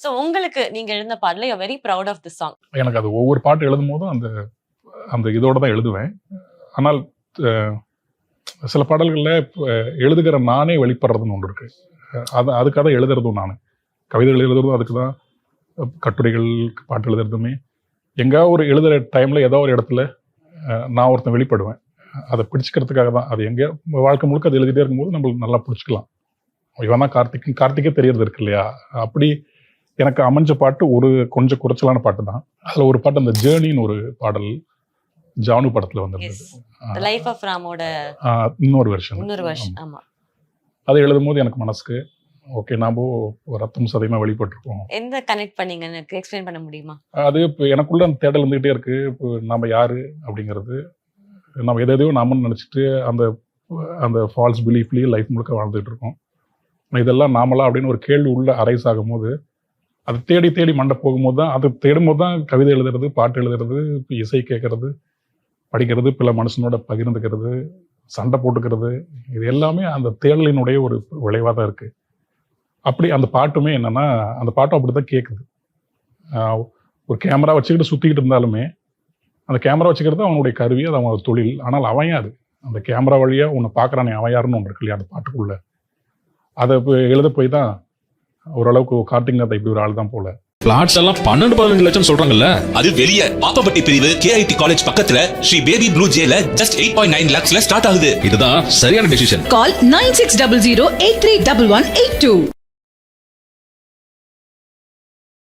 So உங்களுக்கு நீங்க எழுதின பாடல you very proud of this song. எனக்கு அது ஒவ்வொரு பாட்டு எழுதும் போதும் அந்த அந்த இதோட தான் எழுதுவேன். ஆனால் சில பாடல்களில் எழுதுகிற நானே வெளிப்படுறதுன்னு ஒன்று இருக்கு. அதுக்காக தான் எழுதுறதும் நான் கவிதைகள் எழுதுறதும் அதுக்கு தான், கட்டுரைகள் பாட்டு எழுதுறதுமே எங்கேயாவது ஒரு எழுதுகிற டைமில் ஏதோ ஒரு இடத்துல நான் ஒருத்தன் வெளிப்படுவேன். அதை பிடிச்சிக்கிறதுக்காக தான். அது எங்கேயோ வாழ்க்கை முழுக்க அது எழுதிட்டே இருக்கும்போது நம்மளுக்கு நல்லா பிடிச்சிக்கலாம். இவன் தான் கார்த்திக்கே தெரியறது இருக்கு இல்லையா? அப்படி எனக்கு அமைஞ்ச பாட்டு ஒரு கொஞ்சம் குறைச்சலான பாட்டு தான். அதில் ஒரு பாட்டு அந்த ஜேர்னின்னு ஒரு பாடல் ஜானு படத்தில் வந்திருந்தது. லைஃப் ஆஃப் ராமோட இன்னொரு வெர்ஷன். ஆமா. அதை எழுதும் போது எனக்கு மனசுக்கு ஓகே, நாம ரத்தம் சதையமா வெளிப்பட்டிருக்கோம். எந்த கனெக்ட் பண்ணீங்கன்னு எக்ஸ்பிளைன் பண்ண முடியுமா? அது இப்போ எனக்குள்ள அந்த தேடல் இருந்துகிட்டே இருக்கு. இப்போ நம்ம யாரு அப்படிங்கிறது, நம்ம எதையோ நாம நினைச்சிட்டு அந்த அந்த ஃபால்ஸ் பிலீஃப்லயே லைஃப் முழுக்க வாழ்ந்துட்டு இருக்கோம். இதெல்லாம் நாமளா அப்படின்னு ஒரு கேள்வி உள்ள அரைஸ் ஆகும்போது, அது தேடி தேடி மண்டை போகும்போது தான், அது தேடும்போது தான் கவிதை எழுதுறது, பாட்டு எழுதுறது, இசை கேட்கறது, படிக்கிறது, பிற மனுஷனோட பகிர்ந்துக்கிறது, சண்டை போட்டுக்கிறது, இது எல்லாமே அந்த தேடலினுடைய ஒரு விளைவாக தான் இருக்கு. அப்படி அந்த பாட்டுமே என்னன்னா, அந்த பாட்டும் அப்படிதான் கேட்குது. ஒரு கேமரா வச்சுக்கிட்டு சுத்திக்கிட்டு இருந்தாலுமே, அந்த கேமரா வச்சுக்கிறது அவனுடைய கருவி, அது அவனோட தொழில். ஆனால் அவன் யாரு? அந்த கேமரா வழியா உன்னை பார்க்குறானே அவன் யாருன்னு ஒன்று இருக்கு இல்லையா அந்த பாட்டுக்குள்ள. அதை எழுத போய் தான் ஓரளவுக்கு கார்த்திக் இப்படி ஒரு ஆள் தான் போல. பிளாட்ஸ் எல்லாம் 12-15 லட்சம் சொல்றாங்கல்ல. அது வெளிய பாப்பப்பட்டி பிரிவு KIT காலேஜ் பக்கத்துல ஸ்ரீ பேபி ப்ளூ ஜேல ஜஸ்ட் 8.9 lakhsல ஸ்டார்ட் ஆகுது. இதுதான் சரியான டெசிஷன். கால் 9600 831182.